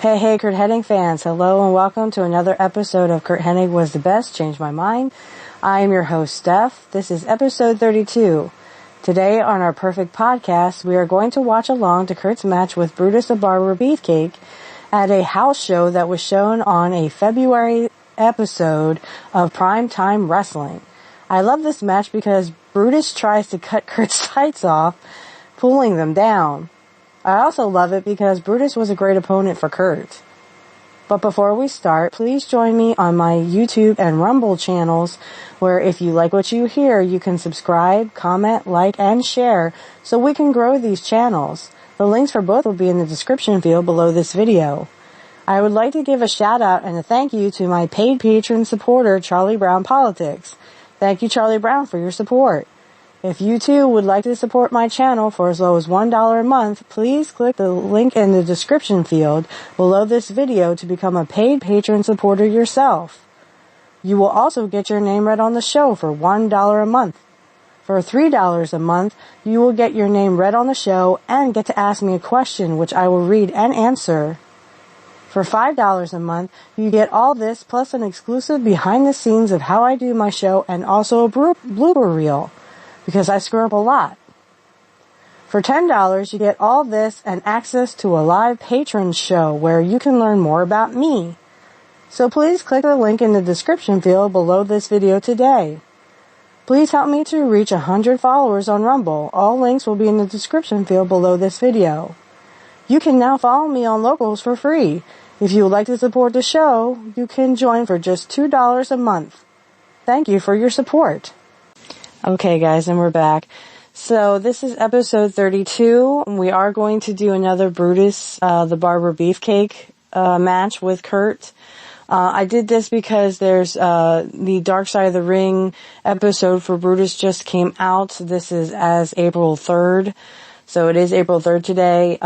Hey, Curt Hennig fans. Hello and welcome to another episode of Curt Hennig Was the Best, Changed My Mind. I am your host, Steph. This is episode 32. Today on our Perfect Podcast, we are going to watch along to Curt's match with Brutus the Barber Beefcake at a house show that was shown on a February episode of Primetime Wrestling. I love this match because Brutus tries to cut Curt's tights off, pulling them down. I also love it because Brutus was a great opponent for Curt. But before we start, please join me on my YouTube and Rumble channels, where if you like what you hear, you can subscribe, comment, like, and share so we can grow these channels. The links for both will be in the description field below this video. I would like to give a shout out and a thank you to my paid patron supporter, Charlie Brown Politics. Thank you, Charlie Brown, for your support. If you too would like to support my channel for as low as $1 a month, please click the link in the description field below this video to become a paid patron supporter yourself. You will also get your name read on the show for $1 a month. For $3 a month, you will get your name read on the show and get to ask me a question which I will read and answer. For $5 a month, you get all this plus an exclusive behind the scenes of how I do my show and also a blooper reel, because I screw up a lot. For $10, you get all this and access to a live patron show where you can learn more about me. So please click the link in the description field below this video today. Please help me to reach 100 followers on Rumble. All links will be in the description field below this video. You can now follow me on Locals for free. If you would like to support the show, you can join for just $2 a month. Thank you for your support. Okay, guys, and we're back. So this is episode 32. We are going to do another Brutus the Barber Beefcake match with Curt. I did this because there's the Dark Side of the Ring episode for Brutus just came out. This is as April 3rd. So it is April 3rd today.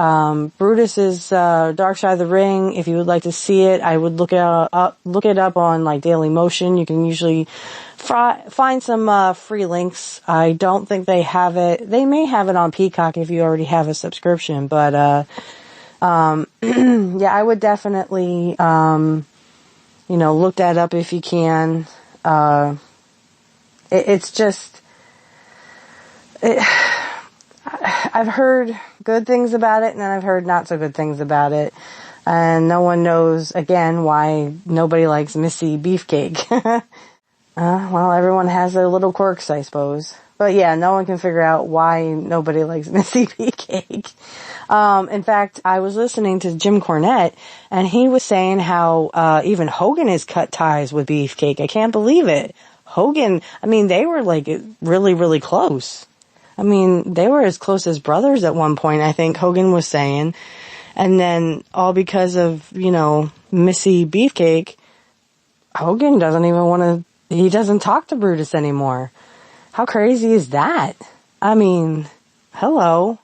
Brutus's Dark Side of the Ring, if you would like to see it, I would look it up on like Daily Motion. You can usually find some free links. I don't think they have it. They may have it on Peacock if you already have a subscription, but yeah, I would definitely look that up if you can. I've heard good things about it, and then I've heard not so good things about it. And no one knows, again, why nobody likes Missy Beefcake. Well, everyone has their little quirks, I suppose. But yeah, no one can figure out why nobody likes Missy Beefcake. In fact, I was listening to Jim Cornette, and he was saying how even Hogan has cut ties with Beefcake. I can't believe it. Hogan, they were like really, really close. They were as close as brothers at one point, I think Hogan was saying. And then all because of, Missy Beefcake, Hogan he doesn't talk to Brutus anymore. How crazy is that? Hello.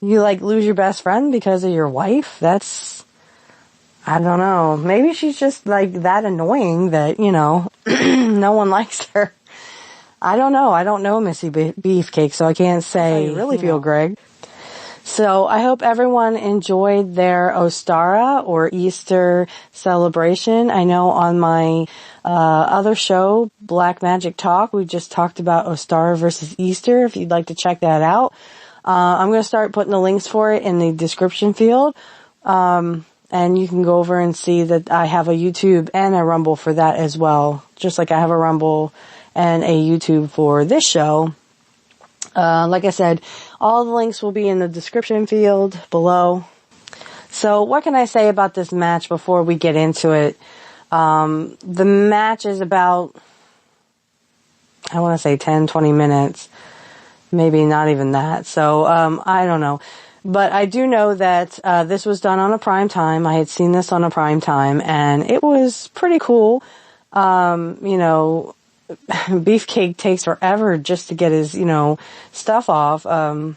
You lose your best friend because of your wife? I don't know. Maybe she's just that annoying that, no one likes her. I don't know. I don't know Missy Beefcake, so I can't say. I really feel, Greg. So I hope everyone enjoyed their Ostara or Easter celebration. I know on my other show, Black Magic Talk, we just talked about Ostara versus Easter. If you'd like to check that out, I'm going to start putting the links for it in the description field. And you can go over and see that I have a YouTube and a Rumble for that as well. Just like I have a Rumble and a YouTube for this show. Like I said, all the links will be in the description field below. So what can I say about this match before we get into it? The match is about, I want to say 10, 20 minutes. Maybe not even that. So, I don't know. But I do know that this was done on a prime time. I had seen this on a prime time, and it was pretty cool. Beefcake takes forever just to get his, stuff off. Not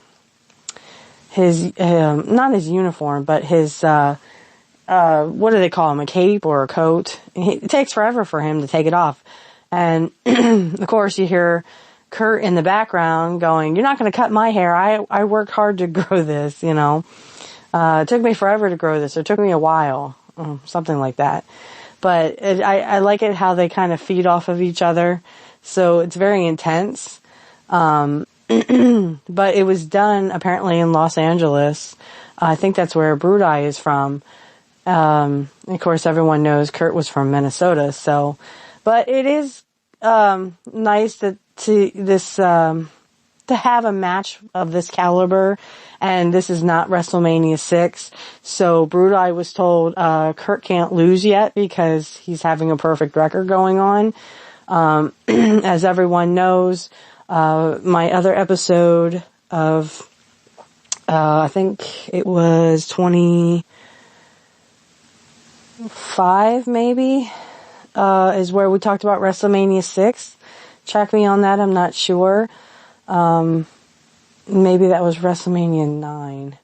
his uniform, but his, what do they call him? A cape or a coat? It takes forever for him to take it off. And, of course, you hear Curt in the background going, "You're not going to cut my hair. I worked hard to grow this, It took me forever to grow this. It took me a while, something like that. But I like it how they kind of feed off of each other. So it's very intense. But it was done apparently in Los Angeles. I think that's where Brutus is from. Of course, everyone knows Curt was from Minnesota. So, but it is nice to have a match of this caliber, and this is not WrestleMania 6. So Brutus was told Curt can't lose yet because he's having a perfect record going on. As everyone knows, my other episode of I think it was 25 maybe, is where we talked about WrestleMania 6. Check me on that, I'm not sure. Maybe that was WrestleMania 9.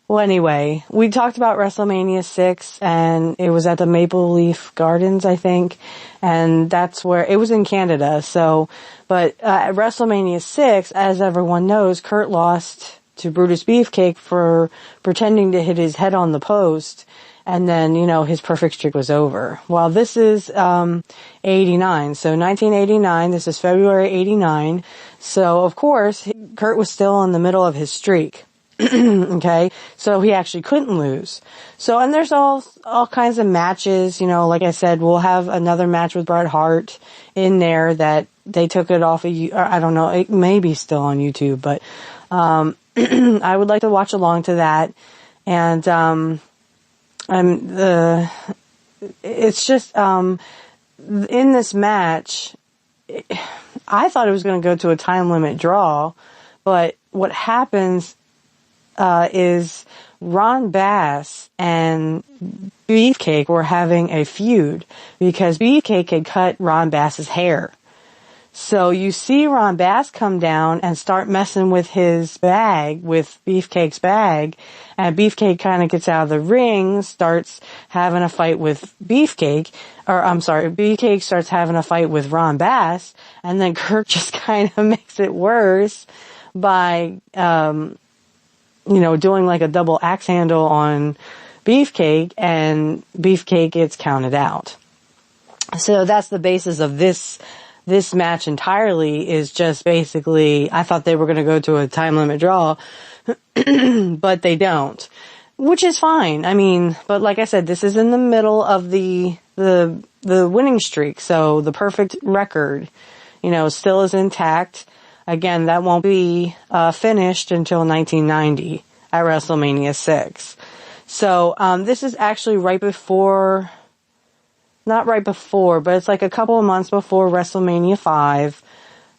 Well, anyway, we talked about WrestleMania 6, and it was at the Maple Leaf Gardens, I think, and that's where, it was in Canada, so, but at WrestleMania 6, as everyone knows, Curt lost to Brutus Beefcake for pretending to hit his head on the post, and then, his perfect streak was over. Well, this is 89, so 1989, this is February 89, so of course, Curt was still in the middle of his streak. Okay, so he actually couldn't lose. So, and there's all kinds of matches, like I said, we'll have another match with Bret Hart in there that they took it off of, I don't know, it may be still on YouTube, but, I would like to watch along to that. And, it's just, in this match, I thought it was going to go to a time limit draw, but what happens is Ron Bass and Beefcake were having a feud because Beefcake had cut Ron Bass's hair. So you see Ron Bass come down and start messing with his bag, with Beefcake's bag, and Beefcake kind of gets out of the ring, starts having a fight with Beefcake, Beefcake starts having a fight with Ron Bass, and then Curt just kind of makes it worse by, doing like a double axe handle on Beefcake, and Beefcake gets counted out. So that's the basis of this match entirely, is just basically, I thought they were going to go to a time limit draw, but they don't, which is fine. I mean, but like I said, this is in the middle of the winning streak, so the perfect record, still is intact. Again, that won't be finished until 1990 at WrestleMania 6. So, this is actually not right before, but it's like a couple of months before WrestleMania 5.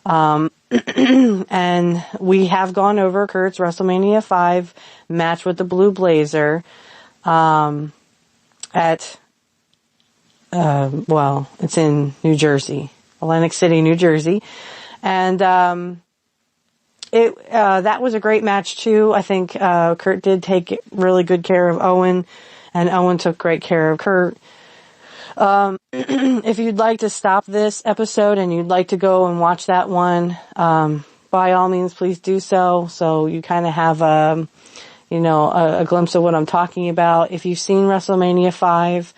And we have gone over Curt's WrestleMania 5 match with the Blue Blazer, it's in New Jersey, Atlantic City, New Jersey. And, that was a great match too. I think, Curt did take really good care of Owen, and Owen took great care of Curt. If you'd like to stop this episode and you'd like to go and watch that one, by all means, please do so. So you kind of have, a glimpse of what I'm talking about. If you've seen WrestleMania 5,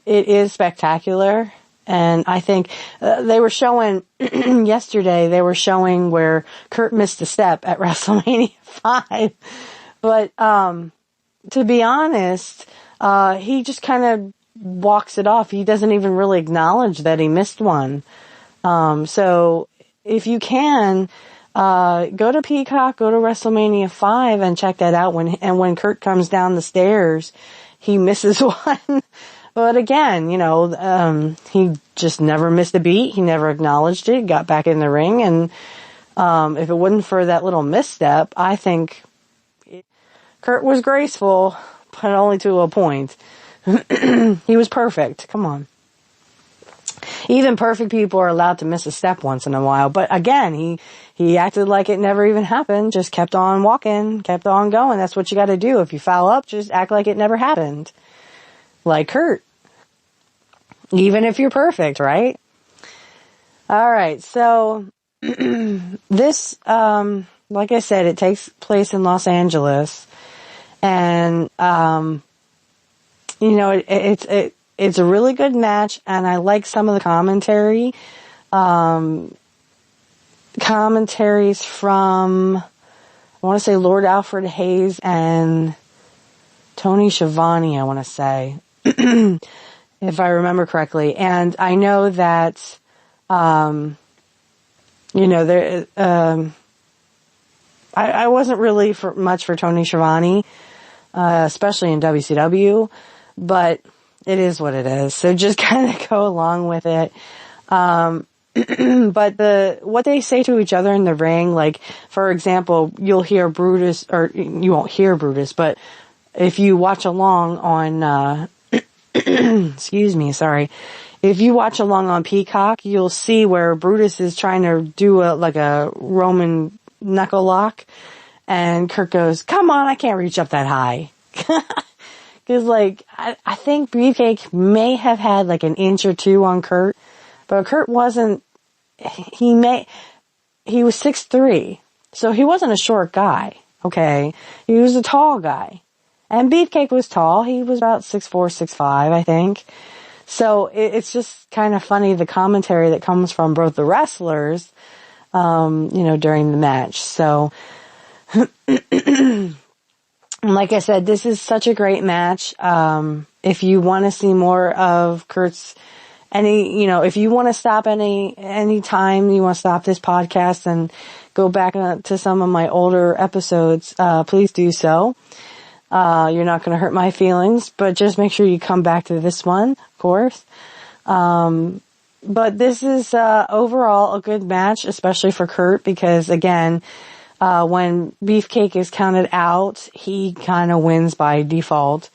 it is spectacular. And I think, they were showing, yesterday, they were showing where Curt missed a step at WrestleMania 5. But, to be honest, he just kind of walks it off. He doesn't even really acknowledge that he missed one. So if you can, go to Peacock, go to WrestleMania 5 and check that out. When Curt comes down the stairs, he misses one. But again, he just never missed a beat. He never acknowledged it, got back in the ring. And, if it wasn't for that little misstep, I think Curt was graceful, but only to a point. He was perfect. Come on. Even perfect people are allowed to miss a step once in a while. But again, he acted like it never even happened. Just kept on walking, kept on going. That's what you got to do. If you foul up, just act like it never happened. Like Curt. Even if you're perfect, right? Alright, so this, like I said, it takes place in Los Angeles. And, it's a really good match, and I like some of the commentary. Commentaries from, I want to say, Lord Alfred Hayes and Tony Schiavone, I want to say, if I remember correctly. And I know that, I wasn't really much for Tony Schiavone, especially in WCW, but it is what it is. So just kind of go along with it. But what they say to each other in the ring, like, for example, you'll hear Brutus, or you won't hear Brutus, but if you watch along on, excuse me, sorry. If you watch along on Peacock, you'll see where Brutus is trying to do a Roman knuckle lock, and Curt goes, "Come on, I can't reach up that high." Cause I think Beefcake may have had like an inch or two on Curt, but Curt wasn't, he was 6'3", so he wasn't a short guy, okay? He was a tall guy. And Beefcake was tall. He was about 6'4", 6'5", I think. So it's just kind of funny, the commentary that comes from both the wrestlers, during the match. So, like I said, this is such a great match. If you want to see more of Curt's, if you want to stop any time you want to stop this podcast and go back to some of my older episodes, please do so. You're not going to hurt my feelings, but just make sure you come back to this one, of course. But this is, overall a good match, especially for Curt, because again, when Beefcake is counted out, he kind of wins by default.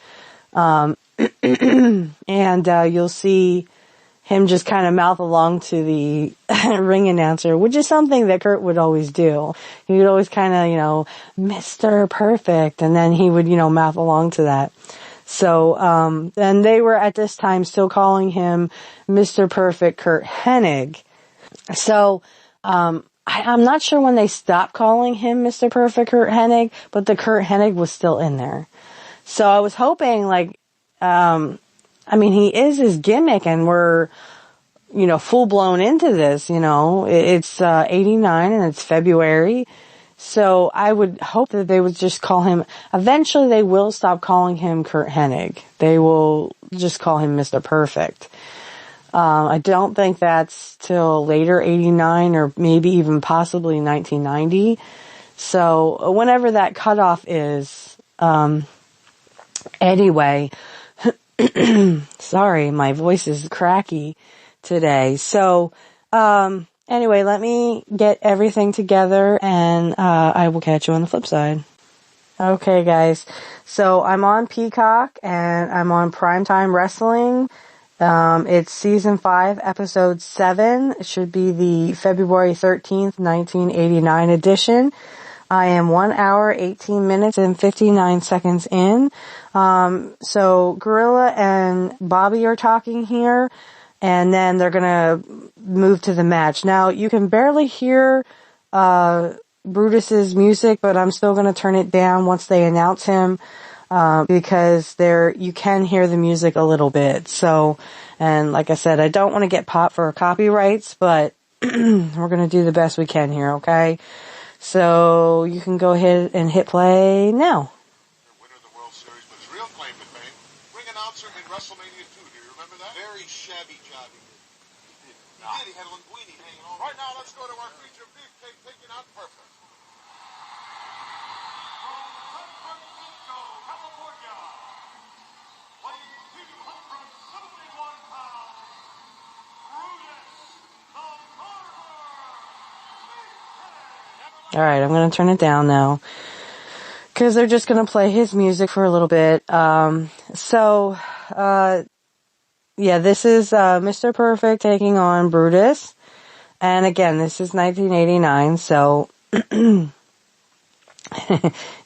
And you'll see him just kind of mouth along to the ring announcer, which is something that Curt would always do. He would always kind of, Mr. Perfect, and then he would, mouth along to that. So, and they were at this time still calling him Mr. Perfect Curt Hennig. So, I'm not sure when they stopped calling him Mr. Perfect Curt Hennig, but the Curt Hennig was still in there. So I was hoping, he is his gimmick, and we're, full blown into this, It's, 89 and it's February. So I would hope that they would just call him, eventually they will stop calling him Curt Hennig. They will just call him Mr. Perfect. I don't think that's till later 89 or maybe even possibly 1990. So whenever that cutoff is, anyway, sorry, my voice is cracky today. So, anyway, let me get everything together, and I will catch you on the flip side. Okay, guys. So I'm on Peacock, and I'm on Primetime Wrestling. It's season 5, episode 7. It should be the February 13th, 1989 edition. I am 1 hour, 18 minutes, and 59 seconds in. So Gorilla and Bobby are talking here, and then they're gonna move to the match. Now, you can barely hear, Brutus's music, but I'm still gonna turn it down once they announce him, because you can hear the music a little bit. So, and like I said, I don't want to get popped for copyrights, but we're gonna do the best we can here, okay? So, you can go ahead and hit play now. Winner of the World Series with his real claim to fame. Ring announcer in WrestleMania 2. Do you remember that? Very shabby job he did. He had a linguine hanging on. Right now, let's go to our feature Beefcake taking out Perfect. From San Francisco, California, weighing 271 pounds, Brutus the Barber Beefcake. Alright, I'm gonna turn it down now, because they're just gonna play his music for a little bit. This is, Mr. Perfect taking on Brutus. And again, this is 1989, so, he's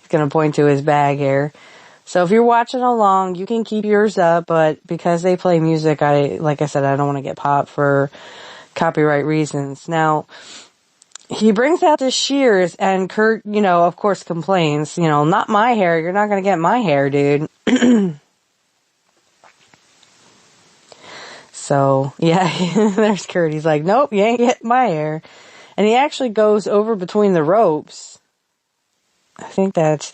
gonna point to his bag here. So if you're watching along, you can keep yours up, but because they play music, like I said, I don't want to get popped for copyright reasons. Now, he brings out the shears, and Curt, of course complains, not my hair, you're not gonna get my hair, dude. So, yeah, there's Curt. He's like, nope, you ain't getting my hair. And he actually goes over between the ropes. I think that's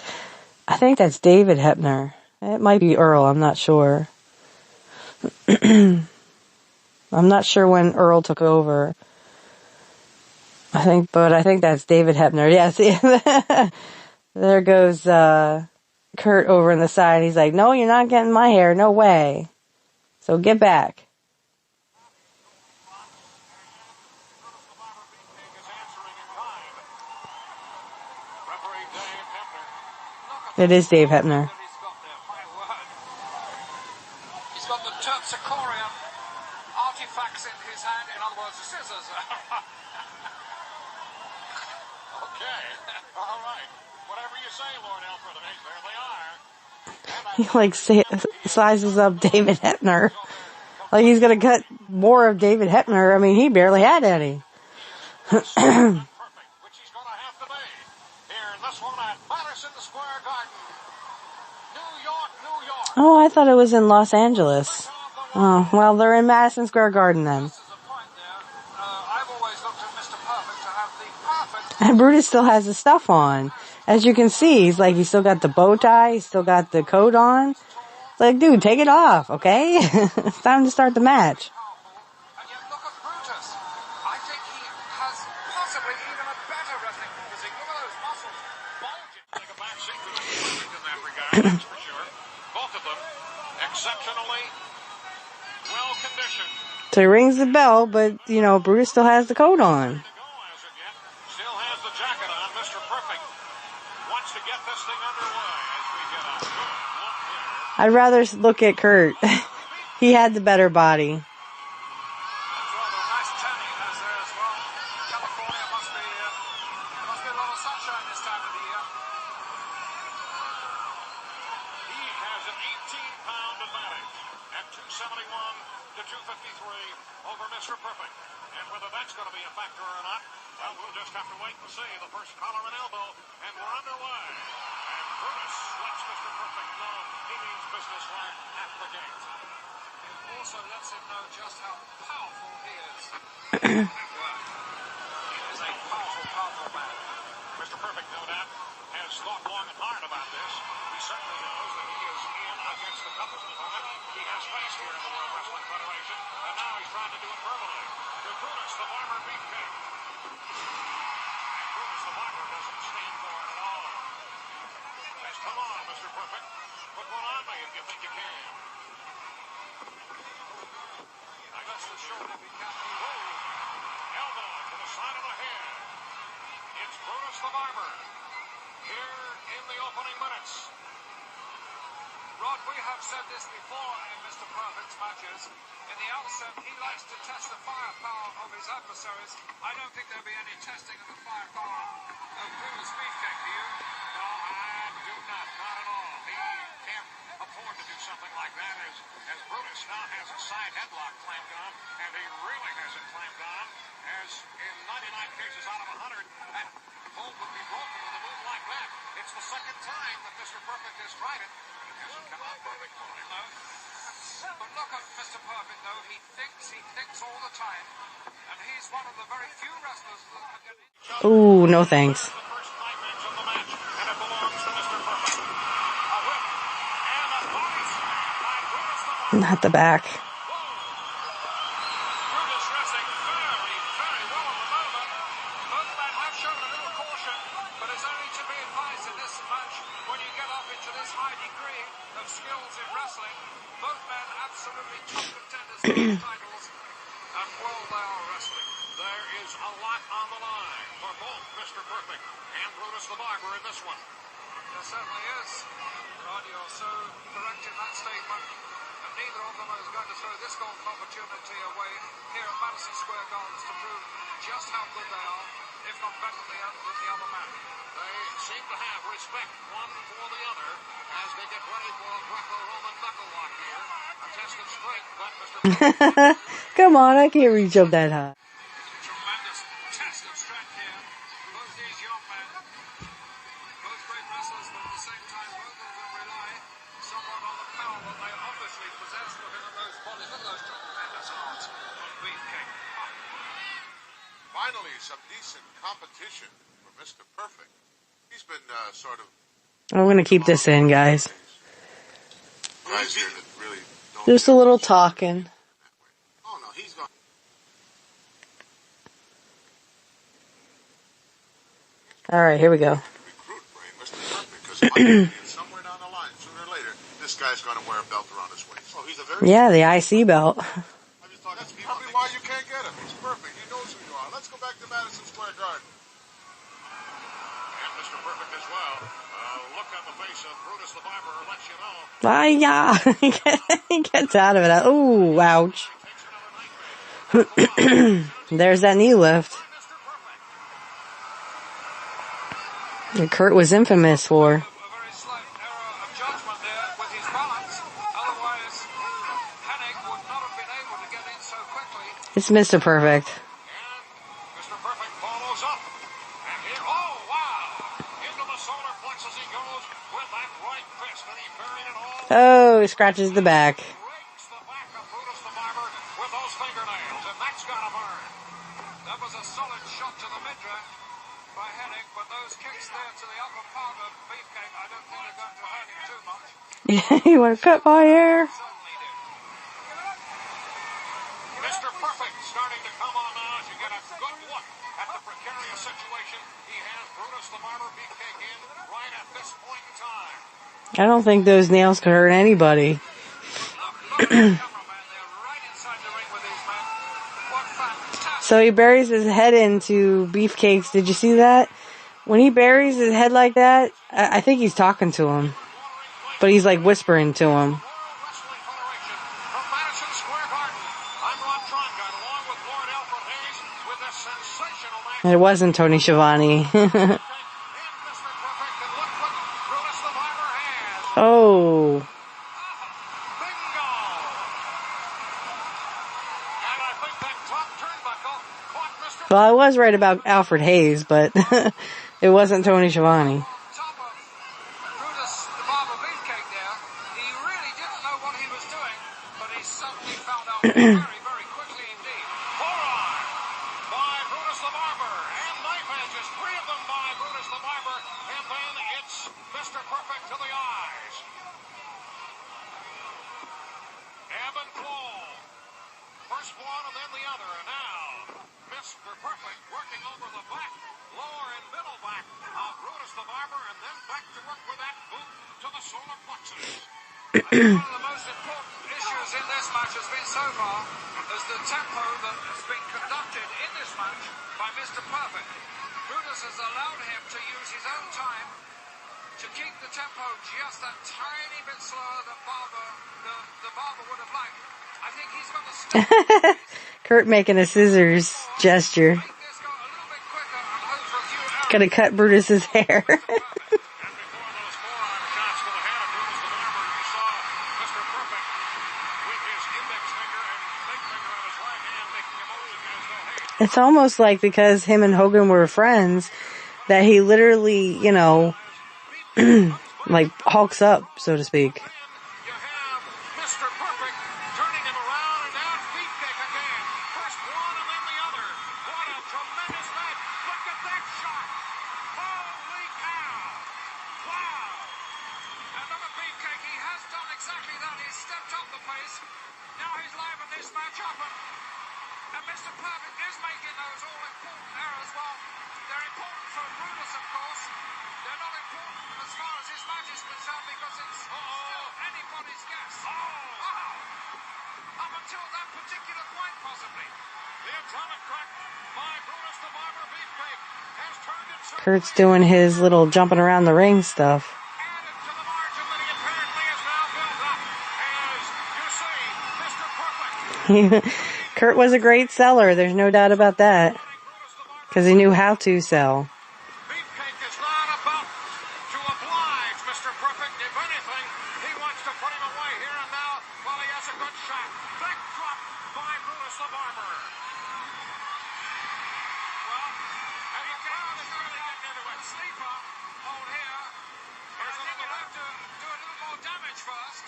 David Hebner. It might be Earl, I'm not sure. I'm not sure when Earl took over. I think that's David Hebner. Yeah, see, there goes, Curt over in the side. He's like, no, you're not getting my hair. No way. So get back. It is Dave Hebner. He's got the Terpsichorean artifacts in his hand, in other words, the scissors. Okay, all right. Whatever you say, Lord Alfred, there they are. He sizes up David Hebner. Like he's gonna cut more of David Hebner. I mean, he barely had any. Which he's gonna have to be. Here, this one at Madison Square Garden. New York, New York. Oh, I thought it was in Los Angeles. Oh, well, they're in Madison Square Garden then. This is a point there. I've always looked at Mr. Perfect to have the perfect... And Brutus still has his stuff on. As you can see, he's still got the bow tie, he's still got the coat on. It's like, dude, take it off, okay? It's time to start the match. And yet look at Brutus. I think he has possibly even a better wrestling physique. Look at those muscles bulging. Like a backseat to Mr. Perfect in that regard, that's for sure. Both of them exceptionally well conditioned. So he rings the bell, but, Brutus still has the coat on. Still has the jacket on. Mr. Perfect wants to get this thing underway as we get a good look here. I'd rather look at Curt. He had the better body. That's rather a nice tanning he has there as well. California must be a lot of sunshine this time of the year. He has an 18-pound advantage at 271 to 253 over Mr. Perfect. And whether that's going to be a factor or not, well, we'll just have to wait and see. The first collar and elbow, and we're underway. And Brutus lets Mr. Perfect know he means business right at the gate. It also lets him know just how powerful he is. He is a powerful, powerful man. Mr. Perfect, no doubt, has thought long and hard about this. He certainly knows that he is in against the toughest opponent he has faced here in the World Wrestling Federation, and now he's trying to do it verbally. To Brutus the Barber Beefcake. And Brutus the Barber doesn't stand for it at all. Says, come on, Mr. Perfect. Put one on me if you think you can. I guess the shoulder if he can. Elbow to the side of the head. It's Brutus the Barber. Here in the opening minutes. Rod, we have said this before in Mr. Perfect's matches. In the outset, he likes to test the firepower of his adversaries. I don't think there'll be any testing of the firepower of Brutus Beefcake, do you? No, I do not. Not at all. He can't afford to do something like that as Brutus now has a side headlock clamped on, and he really has it clamped on, as in 99 cases out of 100, that hold would be broken with a move like that. It's the second time that Mr. Perfect has tried it. It hasn't come out perfect for him, though. But look at Mr. Perfect, though. He thinks all the time. And he's one of the very few wrestlers that can get in. Ooh, no thanks. The first climax of the match, and it belongs to Mr. Perfect. A whip and a body slam by Brutus the Barber. Not the back. Brutus wrestling very, very well at the moment. Both men have shown a little caution, but it's only to be advised in this match when you get up into this high degree of skills in wrestling. Both men absolutely top contenders for the titles, and well, they are wrestling. There is a lot on the line for both Mr. Perfect and Brutus the Barber in this one. There certainly is. Rod, you're so correct in that statement. And neither of them is going to throw this golden opportunity away here at Madison Square Gardens to prove just how good they are, if not better than the other man. They seem to have respect one for the other as they get ready for a Greco-Roman knuckle lock here. A test of strength, but Mr. Come on, I can't reach up that high. Tremendous test of strength here. some decent competition for Mr. Perfect. He's been sort of... I'm going to keep this in, guys. Guys here that really don't... Just a little talking. Oh, no, he's gone. All right, here we go. Recruit brain, Mr. Perfect, because somewhere down the line, sooner or later, this guy's going to wear a belt around his waist. Oh, he's a very... Yeah, the IC belt. I just thought that's probably why you can't get him. He's perfect. He knows who you are. Let's go back to Madison Square Garden. And Mr. Perfect as well. Look on the face of Brutus the Barber lets you know. Yeah. He gets out of it. Oh, ouch. There's that knee lift that Curt was infamous for. A very slight error of judgment there with his balance. Otherwise, Hennig would not have been able to get in so quickly. It's Mr. Perfect. And Mr. Perfect follows up. And here, oh, wow. Into the solar plexus he goes with that right fist. And he buried it all. Oh, he scratches the back. Rakes the back of Brutus the Barber with those fingernails. And that's got to burn. That was a solid shot to the midriff by Hennig, but those kicks there to the upper part of Beefcake, I don't think are going to hurt him too much. You want to cut my hair? Certainly did. Mr. Perfect starting to come on now as you get a good look at the precarious situation he has Brutus the Barber Beefcake in right at this point in time. I don't think those nails could hurt anybody. Look at the cameraman there, right inside the ring with these men. What fantastic. So he buries his head into Beefcake's. Did you see that? When he buries his head like that, I think he's talking to him. But he's like whispering to him. World Wrestling Federation from Madison Square Garden. I'm Ron Trongard along with Lord Alfred Hayes with this sensational match. And it wasn't Tony Schiavone. And Mr. Perfect, and look what Brutus the Barber has. Oh. Bingo! And I think that top turnbuckle caught Mr. Well, I was right about Alfred Hayes, but it wasn't Tony Schiavone. Top of Brutus the Barber Beefcake there. He really didn't know what he was doing, but he suddenly found out very, very quickly indeed. Forearm by Brutus the Barber, and knife edges, three of them by Brutus the Barber, and then it's Mr. Perfect to the eyes. Ebb and flow. First one and then the other, and now Mr. Perfect working over the back, lower and middle back of Brutus the Barber, and then back to work with that boot to the solar plexus. I think one of the most important issues in this match has been so far is the tempo that has been conducted in this match by Mr. Perfect. Brutus has allowed him to use his own time to keep the tempo just that tiny bit slower than the Barber would have liked. I think he's got to step Curt making a scissors gesture. make this go a little bit quicker and hope for a few errors. Gonna cut Brutus's hair. And before those forearm shots to the head of Brutus the Barber, you saw Mr. Perfect with his index finger and big finger on his right hand making a motion as though, hey, It's almost like because him and Hogan were friends that he literally, you know, like hulks up, so to speak. you have Mr. Perfect turning him around, and now it's Beefcake again. First one and then the other. What a tremendous match. Look at that shot. Holy cow. Wow. And look at Beefcake, he has done exactly that. He's stepped up the pace. Now he's livened this match up, and Mr. Perfect is making those all-important errors. Well, they're important for Brutus, of course. They're not important as far as his match is concerned because it's still anybody's guess. Up until that particular point, possibly. The atomic crack by Brutus the Barber Beefcake has turned it so Kurt's doing his little jumping around the ring stuff. added to the margin that he apparently has now built up. As you see, Mr. Perfect Curt was a great seller, there's no doubt about that. Brutus the Barber Because he knew how to sell. Beefcake is not about to oblige Mr. Perfect. If anything, he wants to put him away here and now while he has a good shot. Back drop by Brutus the Barber. Well, and the crowd is really getting into it. Sleeper hold here. But I think he'll have to do a little more damage first,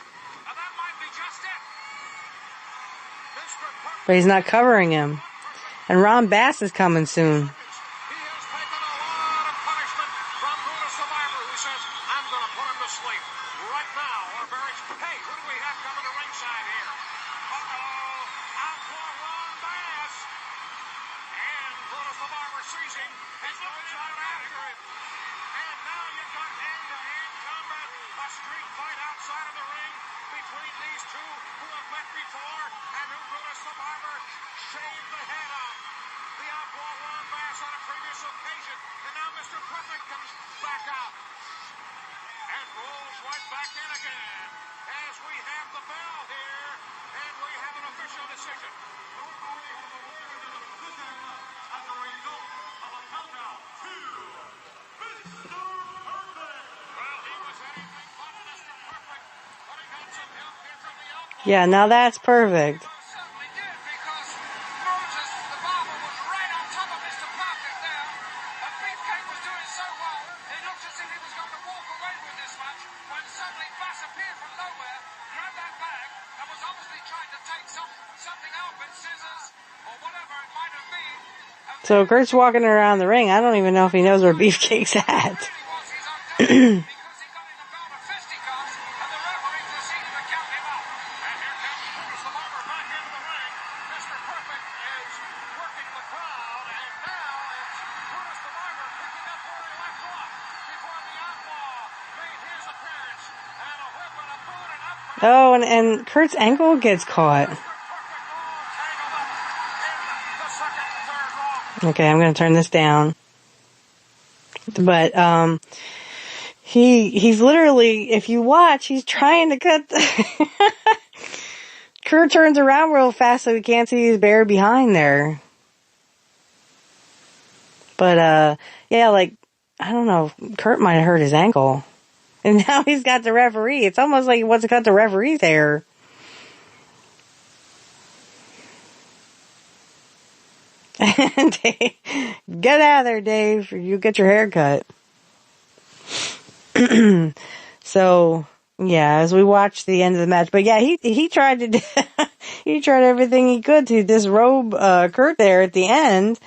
and that might be just it. Mr. Perfect But he's not covering him. And Ron Bass is coming soon. Yeah, now that's perfect. Certainly did, because Brutus the Barber was right on top of Mr. Perfect there. And Beefcake was doing so well, it looked as if he was going to walk away with this match, when suddenly Bass appeared from nowhere, grabbed that bag, and was obviously trying to take something out with scissors, or whatever it might have been. So Kurt's walking around the ring. I don't even know if he knows where Beefcake's at. Really was his own doing, because he got in a bout of fisticuffs, and the referee proceeded to count him out. And here comes Brutus the Barber back into the ring. Mr. Perfect is working the crowd, and now it's Brutus the Barber picking up where he left off before the outlaw made his appearance. And a whip and a boot and up for Oh, and Kurt's ankle gets caught. Mr. Perfect, all tangled up in the second and third round. Okay, I'm gonna turn this down. But, he's literally, if you watch, he's trying to cut the Kurt turns around real fast so he can't see his bear behind there. But, yeah, like, I don't know, Kurt might have hurt his ankle. And now he's got the referee. It's almost like he wants to cut the referee's hair. Dave, get out of there, Dave, or you get your hair cut. So, yeah, as we watch the end of the match, but yeah, he tried to, he tried everything he could to disrobe, Kurt there at the end.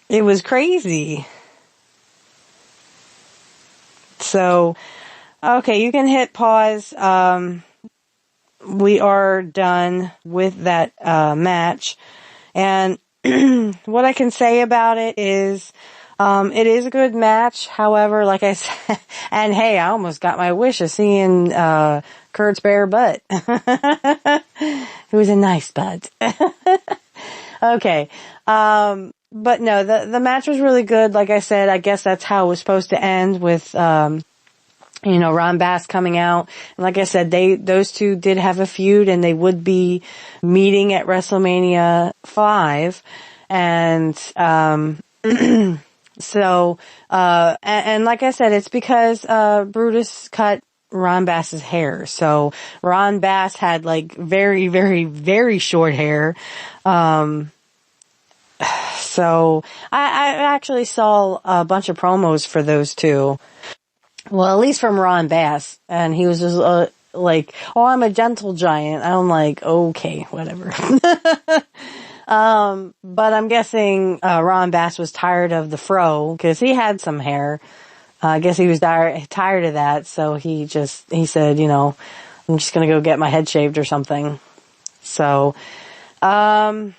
It was crazy. So, okay, you can hit pause. We are done with that match. And what I can say about it is a good match. However, like I said, and hey, I almost got my wish of seeing Kurt's bare butt. It was a nice butt. Okay. But no, the match was really good. Like I said, I guess that's how it was supposed to end with Ron Bass coming out. And like I said, those two did have a feud and they would be meeting at WrestleMania 5. And, so, and like I said, it's because, Brutus cut Ron Bass's hair. So Ron Bass had like very, very, very short hair. So I actually saw a bunch of promos for those two. Well, at least from Ron Bass. And he was just like, oh, I'm a gentle giant. I'm like, okay, whatever. But I'm guessing Ron Bass was tired of the fro because he had some hair. I guess he was tired of that. So he said, I'm just going to go get my head shaved or something. So I'm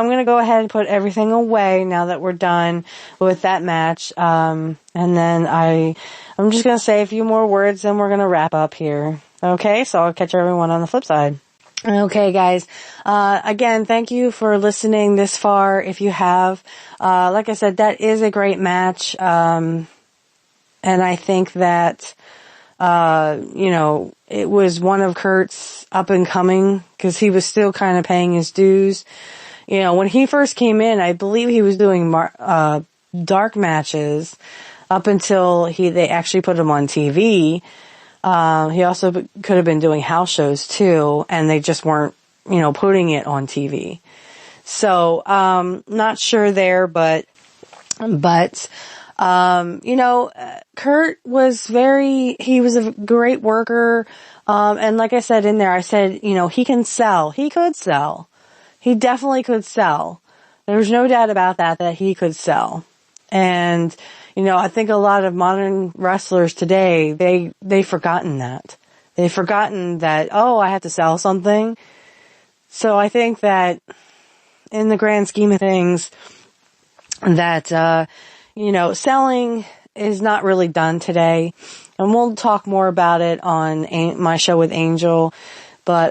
going to go ahead and put everything away now that we're done with that match. And then I'm just going to say a few more words and we're going to wrap up here. Okay. So I'll catch everyone on the flip side. Okay, guys. Again, thank you for listening this far. If you have, like I said, that is a great match. And I think that, it was one of Kurt's up and coming because he was still kind of paying his dues. When he first came in, I believe he was doing dark matches up until they actually put him on TV. He also could have been doing house shows too, and they just weren't, putting it on TV. So, not sure there, but, Kurt was he was a great worker. And like I said in there, I said, he can sell. He could sell. He definitely could sell. There's no doubt about that he could sell. And, I think a lot of modern wrestlers today, they've forgotten that. They've forgotten that, I have to sell something. So I think that in the grand scheme of things, that, selling is not really done today. And we'll talk more about it on my show with Angel. But,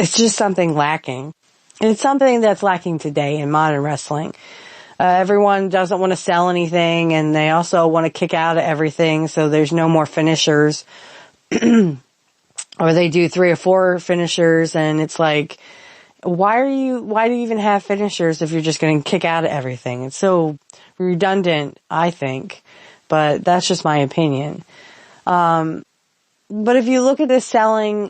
it's just something lacking. It's something that's lacking today in modern wrestling. Everyone doesn't want to sell anything and they also want to kick out of everything. So there's no more finishers or they do 3 or 4 finishers and it's like, why do you even have finishers if you're just going to kick out of everything? It's so redundant, I think, but that's just my opinion. but if you look at this selling,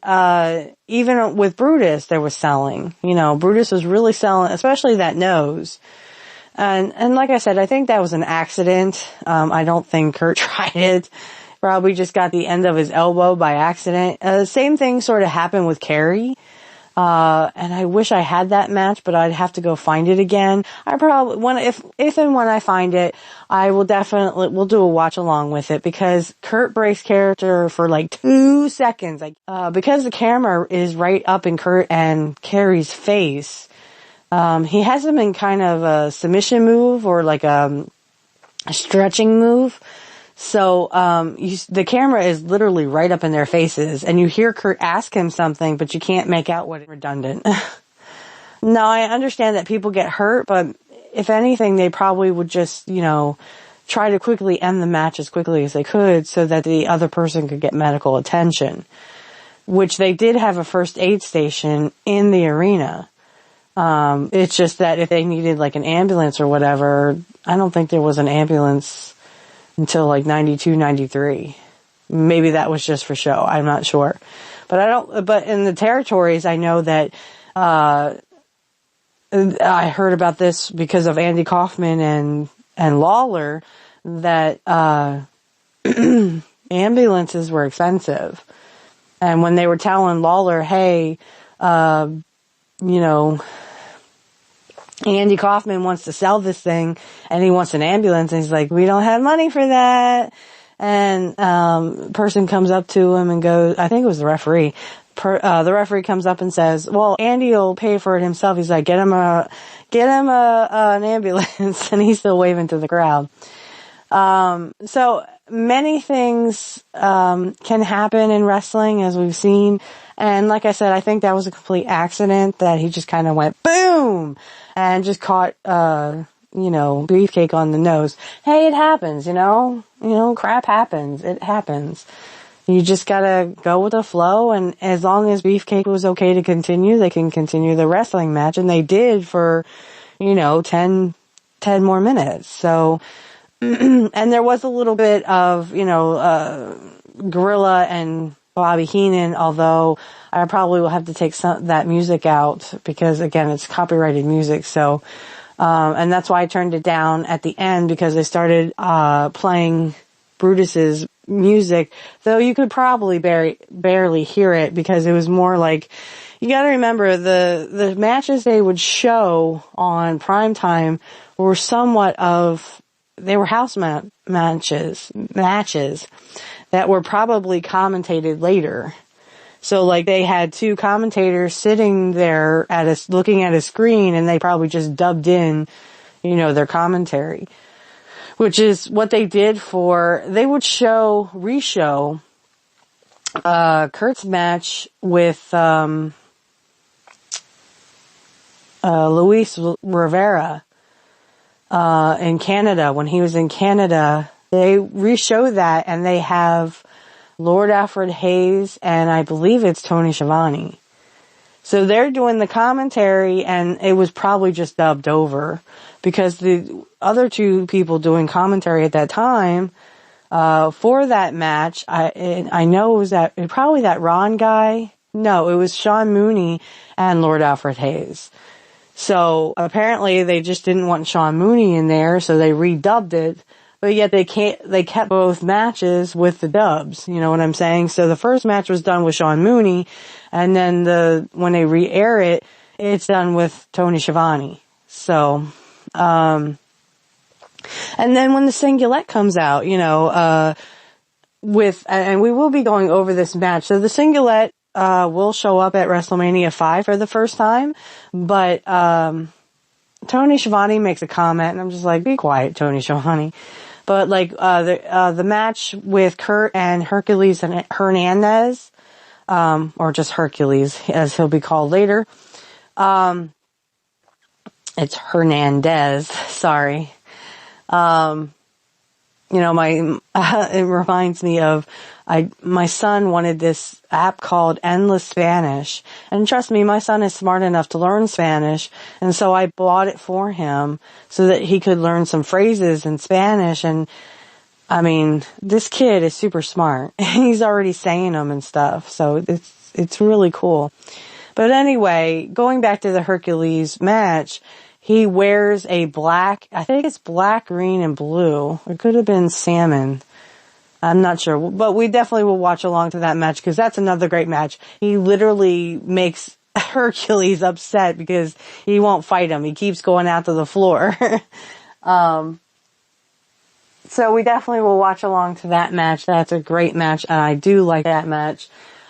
even with Brutus, there was selling. Brutus was really selling, especially that nose. And like I said, I think that was an accident. I don't think Curt tried it. Probably just got the end of his elbow by accident. Same thing sort of happened with Carrie. And I wish I had that match, but I'd have to go find it again. I probably, if and when I find it, I will we'll do a watch along with it, because Curt breaks character for like 2 seconds. Because the camera is right up in Curt and Carrie's face, he has them in kind of a submission move or like a stretching move. So, the camera is literally right up in their faces, and you hear Curt ask him something, but you can't make out what is redundant. Now, I understand that people get hurt, but if anything, they probably would just, try to quickly end the match as quickly as they could so that the other person could get medical attention, which they did have a first aid station in the arena. It's just that if they needed like an ambulance or whatever, I don't think there was an ambulance until like 92, 93. Maybe that was just for show. I'm not sure. But in the territories, I know that, I heard about this because of Andy Kaufman and Lawler, that, ambulances were expensive. And when they were telling Lawler, hey, Andy Kaufman wants to sell this thing and he wants an ambulance, and he's like, we don't have money for that. And, person comes up to him and goes, I think it was the referee. The referee comes up and says, well, Andy will pay for it himself. He's like, get him an ambulance. And he's still waving to the crowd. So many things, can happen in wrestling, as we've seen. And like I said, I think that was a complete accident, that he just kind of went boom and just caught, Beefcake on the nose. Hey, it happens, crap happens. It happens. You just gotta go with the flow, and as long as Beefcake was okay to continue, they can continue the wrestling match, and they did for, 10 more minutes. So, and there was a little bit of, Gorilla and Bobby Heenan, although I probably will have to take that music out because, again, it's copyrighted music. So, and that's why I turned it down at the end, because they started playing Brutus's music, though you could probably barely hear it, because it was more like, you got to remember the matches they would show on primetime were they were house matches that were probably commentated later. So like they had two commentators sitting there looking at a screen, and they probably just dubbed in, their commentary, which is what they did they would reshow, Curt's match with, Luis Rivera, in Canada. When he was in Canada, they re-show that, and they have Lord Alfred Hayes, and I believe it's Tony Schiavone. So they're doing the commentary, and it was probably just dubbed over, because the other two people doing commentary at that time, for that match, I know it was probably that Ron guy. No, it was Sean Mooney and Lord Alfred Hayes. So apparently they just didn't want Sean Mooney in there, so they redubbed it. But yet they kept both matches with the dubs. You know what I'm saying? So the first match was done with Sean Mooney, and then when they re-air it, it's done with Tony Schiavone. So, and then when the Singlet comes out, and we will be going over this match. So the Singlet, will show up at WrestleMania 5 for the first time, but, Tony Schiavone makes a comment, and I'm just like, be quiet, Tony Schiavone. But like, the match with Curt and Hercules and Hernandez, or just Hercules, as he'll be called later. It's Hernandez, sorry. It reminds me of, my son wanted this app called Endless Spanish. And trust me, my son is smart enough to learn Spanish. And so I bought it for him so that he could learn some phrases in Spanish. And I mean, this kid is super smart. He's already saying them and stuff, so it's really cool. But anyway, going back to the Hercules match, he wears a black, I think it's black, green, and blue. It could have been salmon. I'm not sure, but we definitely will watch along to that match because that's another great match. He literally makes Hercules upset because he won't fight him. He keeps going out to the floor. So we definitely will watch along to that match. That's a great match, and I do like that match.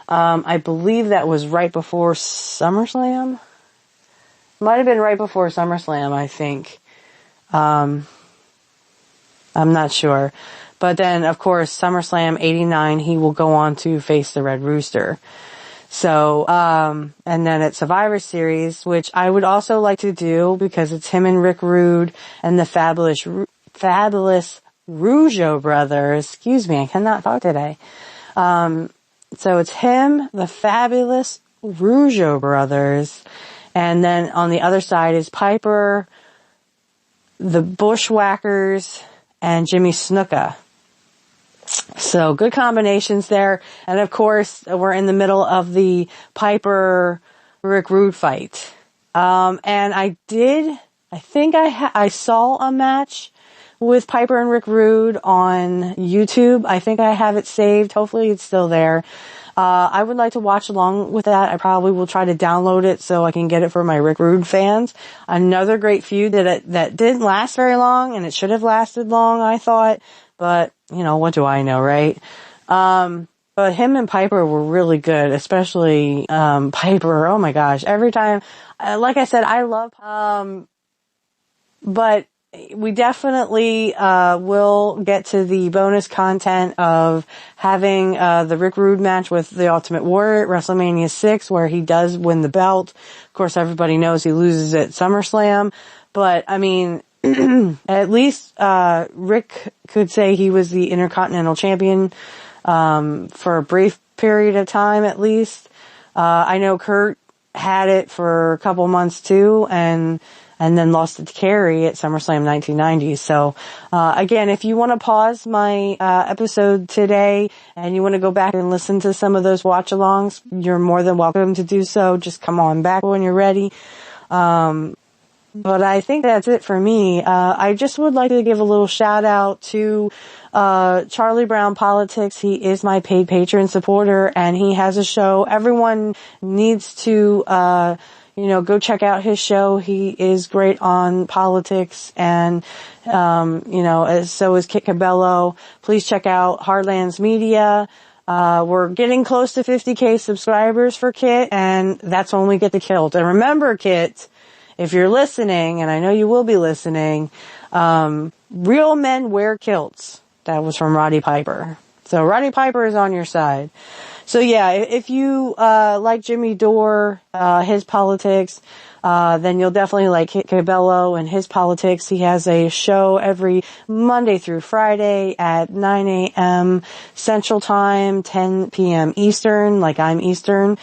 I believe that was right before SummerSlam. Might have been right before SummerSlam, I think. I'm not sure. But then, of course, SummerSlam 89, he will go on to face the Red Rooster. So, and then at Survivor Series, which I would also like to do because it's him and Rick Rude and the fabulous Rougeau brothers. Excuse me, I cannot talk today. So it's him, the fabulous Rougeau brothers, and then on the other side is Piper, the Bushwhackers, and Jimmy Snuka. So good combinations there. And of course, we're in the middle of the Piper Rick Rude fight. And I think I saw a match with Piper and Rick Rude on YouTube. I think I have it saved. Hopefully it's still there. I would like to watch along with that. I probably will try to download it so I can get it for my Rick Rude fans. Another great feud that didn't last very long, and it should have lasted long, I thought. But, you know, what do I know, right? But him and Piper were really good, especially Piper. Oh my gosh. Every time, like I said, I love, but we definitely will get to the bonus content of having the Rick Rude match with the Ultimate Warrior at WrestleMania 6, where he does win the belt. Of course, everybody knows he loses at SummerSlam. But, I mean, at least Rick could say he was the Intercontinental Champion for a brief period of time, at least. I know Curt had it for a couple months, too, and then lost it to Kerry at SummerSlam 1990. So, again, if you want to pause my episode today and you want to go back and listen to some of those watch-alongs, you're more than welcome to do so. Just come on back when you're ready. But I think that's it for me. I just would like to give a little shout out to Charlie Brown Politics. He is my paid patron supporter, and he has a show. Everyone needs to go check out his show. He is great on politics, and so is Kit Cabello. Please check out Hardlands Media. We're getting close to 50K subscribers for Kit, and that's when we get the kilt. And remember, Kit, if you're listening, and I know you will be listening, real men wear kilts. That was from Roddy Piper. So Roddy Piper is on your side. So yeah, if you like Jimmy Dore, his politics, then you'll definitely like Kit Cabello and his politics. He has a show every Monday through Friday at 9 a.m. Central Time, 10 p.m. Eastern, like I'm Eastern.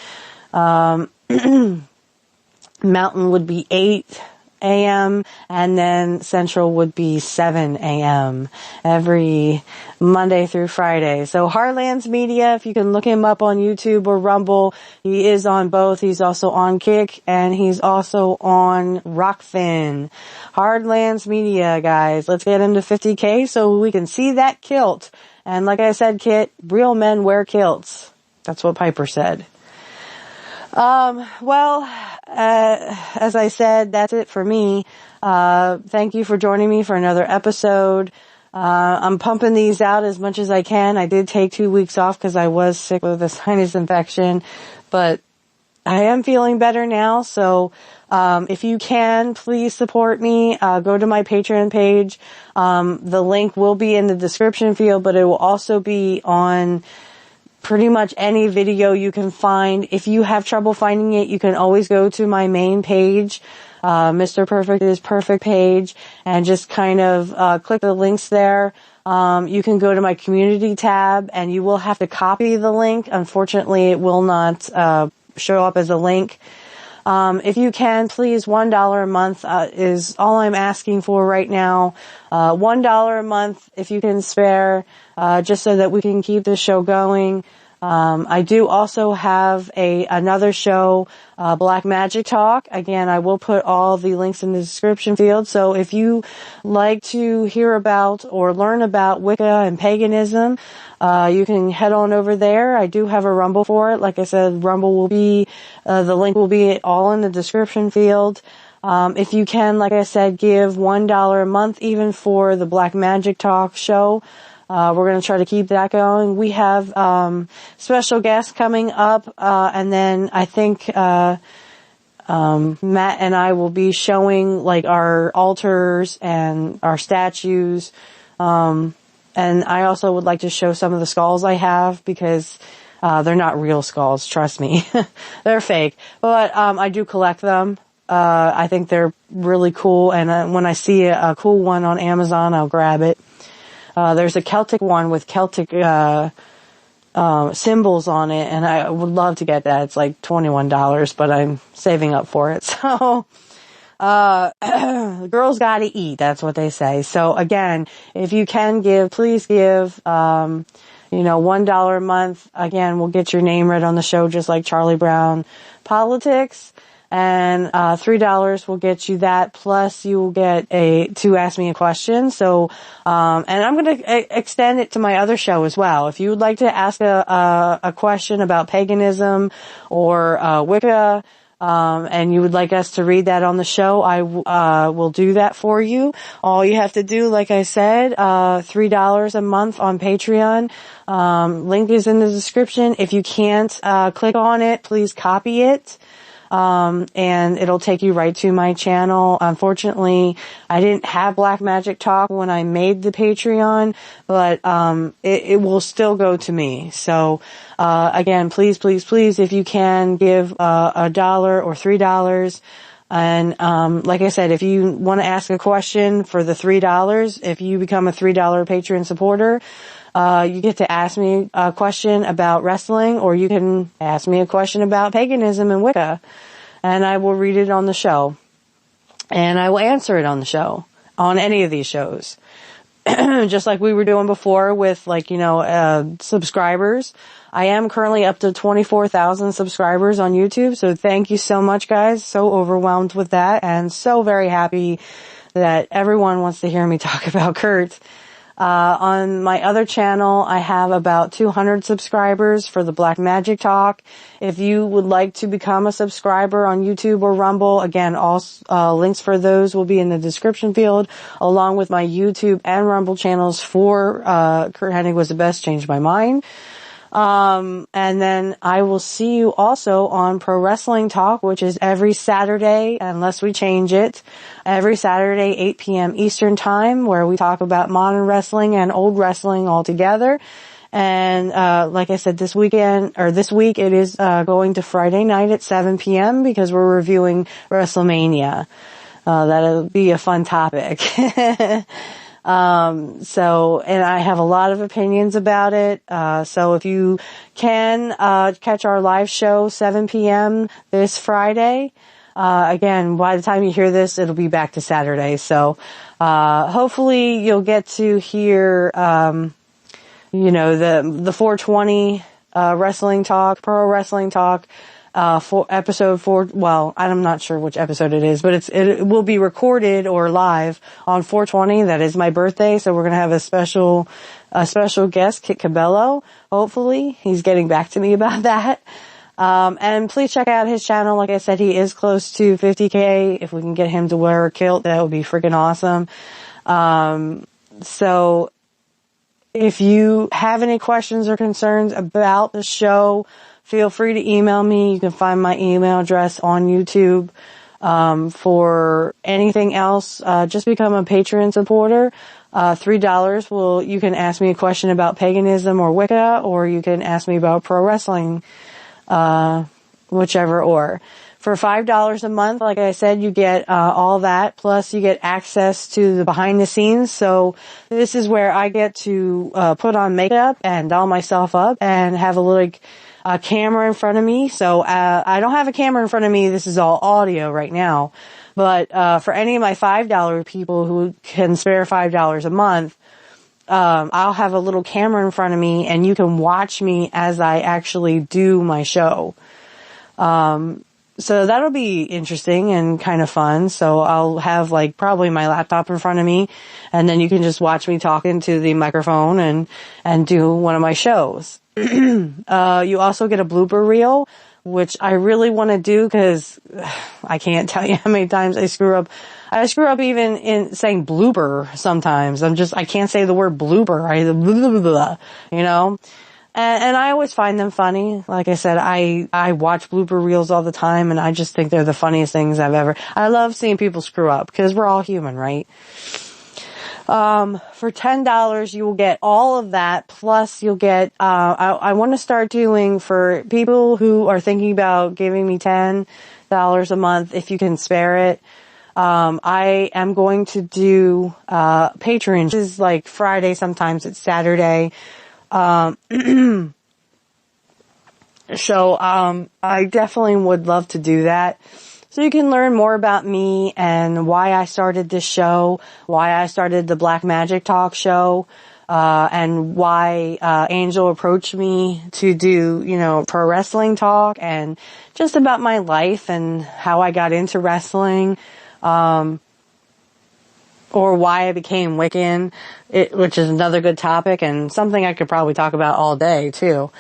Mountain would be 8 a.m. and then Central would be 7 a.m. every Monday through Friday. So Hardlands Media, if you can look him up on YouTube or Rumble, he is on both. He's also on Kick, and he's also on Rockfin. Hardlands Media, guys. Let's get him to 50K so we can see that kilt. And like I said, Kit, real men wear kilts. That's what Piper said. As I said, that's it for me. Thank you for joining me for another episode. I'm pumping these out as much as I can. I did take 2 weeks off because I was sick with a sinus infection, but I am feeling better now. So, if you can, please support me. Go to my Patreon page. The link will be in the description field, but it will also be on pretty much any video you can find. If you have trouble finding it, you can always go to my main page, Mr. Perfect is Perfect page, and just kind of click the links there. You can go to my community tab, and you will have to copy the link. Unfortunately, it will not show up as a link. If you can, please, $1 a month, is all I'm asking for right now. $1 a month, if you can spare, just so that we can keep this show going. I do also have another show, Black Magic Talk. Again, I will put all the links in the description field. So if you like to hear about or learn about Wicca and paganism, you can head on over there. I do have a Rumble for it. Like I said, Rumble will be, the link will be all in the description field. If you can, like I said, give $1 a month even for the Black Magic Talk show. We're going to try to keep that going. We have special guests coming up, and then I think Matt and I will be showing like our altars and our statues. And I also would like to show some of the skulls I have, because they're not real skulls, trust me. They're fake. But I do collect them. I think they're really cool, and when I see a cool one on Amazon, I'll grab it. There's a Celtic one with Celtic symbols on it, and I would love to get that. It's like $21, but I'm saving up for it. So, girls gotta eat. That's what they say. So again, if you can give, please give, $1 a month. Again, we'll get your name read on the show, just like Charlie Brown Politics. And $3 will get you that, plus you will get to ask me a question. So, and I'm going to extend it to my other show as well. If you would like to ask a question about paganism or Wicca, and you would like us to read that on the show, I will do that for you. All you have to do, like I said, $3 a month on Patreon. Link is in the description. If you can't click on it, please copy it. And it'll take you right to my channel. Unfortunately, I didn't have Black Magic Talk when I made the Patreon, but it will still go to me. So again, please, if you can give $1 or $3. And like I said, if you want to ask a question for the $3, if you become a $3 Patreon supporter, you get to ask me a question about wrestling, or you can ask me a question about paganism and Wicca, and I will read it on the show, and I will answer it on the show, on any of these shows. Just like we were doing before with subscribers. I am currently up to 24,000 subscribers on YouTube, so thank you so much, guys. So overwhelmed with that, and so very happy that everyone wants to hear me talk about Curt. On my other channel, I have about 200 subscribers for the Black Magic Talk. If you would like to become a subscriber on YouTube or Rumble, again, all links for those will be in the description field, along with my YouTube and Rumble channels for Curt Hennig Was the Best, Changed My Mind. And then I will see you also on Pro Wrestling Talk, which is every Saturday, unless we change it, every Saturday, 8 p.m. Eastern Time, where we talk about modern wrestling and old wrestling all together. And, like I said, this week it is, going to Friday night at 7 p.m. because we're reviewing WrestleMania. That'll be a fun topic. And I have a lot of opinions about it. So if you can, catch our live show 7 p.m. this Friday, again, by the time you hear this, it'll be back to Saturday. So, hopefully you'll get to hear, the 420, wrestling talk, pro wrestling talk, for episode 4, well, I'm not sure which episode it is, but it will be recorded or live on 420. That is my birthday. So we're going to have a special guest, Kit Cabello. Hopefully he's getting back to me about that. And please check out his channel. Like I said, he is close to 50K. If we can get him to wear a kilt, that would be freaking awesome. So if you have any questions or concerns about the show, feel free to email me. You can find my email address on YouTube. For anything else, just become a Patreon supporter. $3 you can ask me a question about paganism or Wicca, or you can ask me about pro wrestling, whichever or. For $5 a month, like I said, you get all that, plus you get access to the behind the scenes. So this is where I get to put on makeup and doll myself up and have a little a camera in front of me. So, I don't have a camera in front of me. This is all audio right now. But, for any of my $5 people who can spare $5 a month, I'll have a little camera in front of me and you can watch me as I actually do my show. So that'll be interesting and kind of fun. So I'll have like probably my laptop in front of me and then you can just watch me talking to the microphone and do one of my shows. You also get a blooper reel, which I really want to do because I can't tell you how many times I screw up. I screw up even in saying blooper sometimes. I can't say the word blooper. Blah, blah, blah, you know? And I always find them funny. Like I said, I watch blooper reels all the time and I just think they're the funniest things I love seeing people screw up because we're all human, right? For $10, you will get all of that. Plus you'll get, I want to start doing for people who are thinking about giving me $10 a month if you can spare it. I am going to do, Patreon. This is like Friday, sometimes it's Saturday. So, I definitely would love to do that. So you can learn more about me and why I started this show, why I started the Black Magic Talk show, and why, Angel approached me to do, you know, pro wrestling talk and just about my life and how I got into wrestling, or why I became Wiccan, which is another good topic and something I could probably talk about all day too.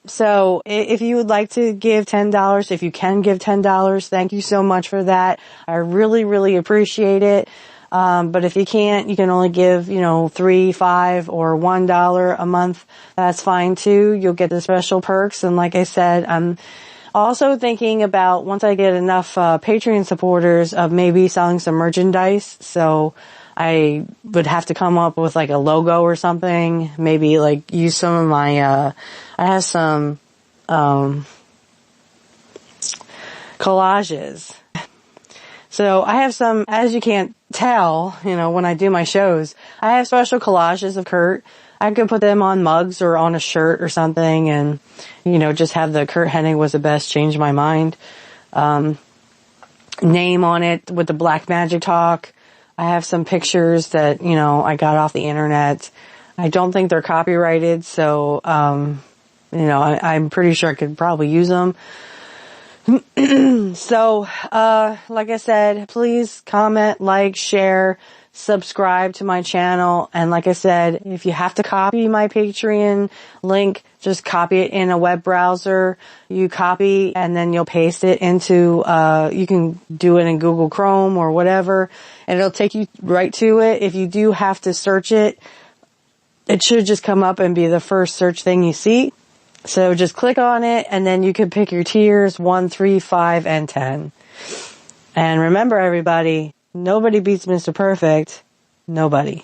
So if you would like to give $10, if you can give $10, thank you so much for that. I really, really appreciate it. But if you can't, you can only give, you know, $3, $5, or $1 a month. That's fine too. You'll get the special perks. And like I said, I'm also thinking about once I get enough, Patreon supporters of maybe selling some merchandise. So I would have to come up with like a logo or something. Maybe like use some of my, I have some, collages. So I have some, as you can't tell, you know, when I do my shows, I have special collages of Curt. I could put them on mugs or on a shirt or something and, you know, just have the Curt Hennig was the best, change my mind, name on it with the Black Magic Talk. I have some pictures that, you know, I got off the internet. I don't think they're copyrighted, so, you know, I'm pretty sure I could probably use them. So, like I said, please comment, like, share, subscribe to my channel. And like I said, if you have to copy my Patreon link, just copy it in a web browser. You copy and then you'll paste it into, you can do it in Google Chrome or whatever, and it'll take you right to it. If you do have to search it, it should just come up and be the first search thing you see. So just click on it and then you can pick your tiers 1, 3, 5, and 10. And remember everybody, nobody beats Mr. Perfect. Nobody.